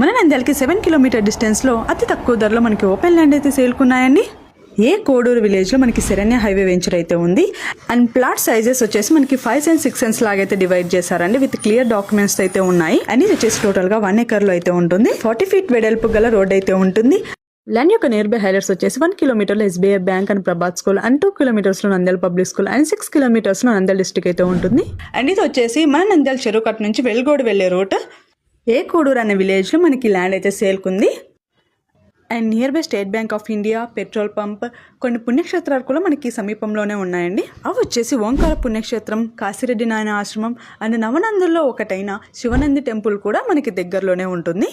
మన నంద్యాలకి 7 కిలోమీటర్ డిస్టెన్స్లో అతి తక్కువ ధరలో మనకి ఓపెన్ ల్యాండ్ అయితే సేల్కున్నాయండి. ఏ కోడూరు విలేజ్లో మనకి శరణ్య హైవే వెంచర్ అయితే ఉంది. అండ్ ప్లాట్ సైజెస్ వచ్చేసి మనకి 5 సెంట్స్ 6 సెంట్స్ లాగా అయితే డివైడ్ చేశారండి. విత్ క్లియర్ డాక్యుమెంట్స్ అయితే ఉన్నాయి. అండ్ ఇది వచ్చేసి టోటల్గా 1 ఎకర్లో అయితే ఉంటుంది. 40 ఫీట్ వెడల్పు గల రోడ్ అయితే ఉంటుంది. ల్యాండ్ యొక్క నియర్ బై హైలైట్స్ వచ్చేసి 1 కిలోమీటర్లో SBI bank and Prabhat school and 2 కిలోమీటర్స్లో నంద్యాల పబ్లిక్ స్కూల్ అండ్ 6 కిలోమీటర్స్లో నంద్యాల డిస్ట్రిక్ట్ అయితే ఉంటుంది. అండ్ ఇది వచ్చేసి మన నంద్యాల చెరువు కట్ట నుంచి వెల్గోడు వెళ్లే రూట్. ఏ కోడూరు అనే విలేజ్లో మనకి ల్యాండ్ అయితే సేల్కుంది. And near by State Bank of India, petrol pump, కొన్ని పుణ్యక్షేత్రాలు కూడా మనకి సమీపంలోనే ఉన్నాయండి. అవి వచ్చేసి ఓంకార పుణ్యక్షేత్రం, కాశీరెడ్డి నాయన ఆశ్రమం అండ్ నవనందుల్లో ఒకటైన శివనంది టెంపుల్ కూడా మనకి దగ్గరలోనే ఉంటుంది.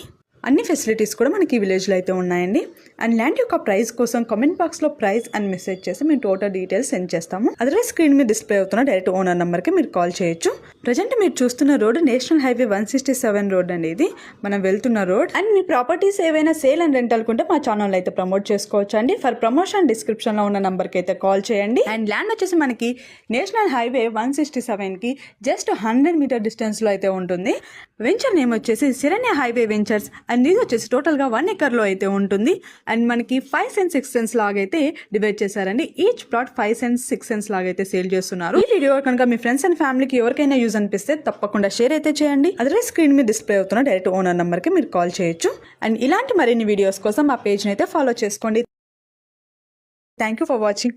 అన్ని ఫెసిలిటీస్ కూడా మనకి ఈ విలేజ్లో అయితే ఉన్నాయండి. అండ్ ల్యాండ్ యొక్క ప్రైస్ కోసం కామెంట్ బాక్స్లో ప్రైస్ అండ్ మెసేజ్ చేసి మేము టోటల్ డీటెయిల్స్ సెండ్ చేస్తాము. అదర్వైజ్ స్క్రీన్ మీద డిస్ప్లే అవుతున్న డైరెక్ట్ ఓనర్ నెంబర్కి మీరు కాల్ చేయొచ్చు. ప్రజెంట్ మీరు చూస్తున్న రోడ్ నేషనల్ హైవే 167 రోడ్ అనేది మనం వెళ్తున్న రోడ్. అండ్ మీ ప్రాపర్టీస్ ఏవైనా సేల్ అండ్ రెంటల్ కుంటే మా ఛానల్ అయితే ప్రమోట్ చేసుకోవచ్చు అండి. ఫర్ ప్రమోషన్ డిస్క్రిప్షన్లో ఉన్న నెంబర్కి అయితే కాల్ చేయండి. అండ్ ల్యాండ్ వచ్చేసి మనకి నేషనల్ హైవే 167కి జస్ట్ 100 మీటర్ డిస్టెన్స్లో అయితే ఉంటుంది. వెంచర్ నేమ్ వచ్చేసి శరణ్య హైవే వెంచర్స్. అండ్ ఇది వచ్చేసి టోటల్గా 1 ఎకర్లో అయితే ఉంటుంది. అండ్ మనకి 5 సెంట్స్ 6 సెంట్స్ లాగైతే డివైడ్ చేశారండి. ఈచ్ ప్లాట్ 5 సెంట్స్ 6 సెంట్స్ లాగైతే సేల్ చేస్తున్నారు. ఈ వీడియో కనుక మీ ఫ్రెండ్స్ అండ్ ఫ్యామిలీకి ఎవరికైనా యూజ్ అనిపిస్తే తప్పకుండా షేర్ అయితే చేయండి. అదర్వైజ్ స్క్రీన్ మీద డిస్ప్లే అవుతున్న డైరెక్ట్ ఓనర్ నెంబర్కి మీరు కాల్ చేయొచ్చు. అండ్ ఇలాంటి మరిన్ని వీడియోస్ కోసం మా పేజ్ని అయితే ఫాలో చేసుకోండి. Thank you for watching.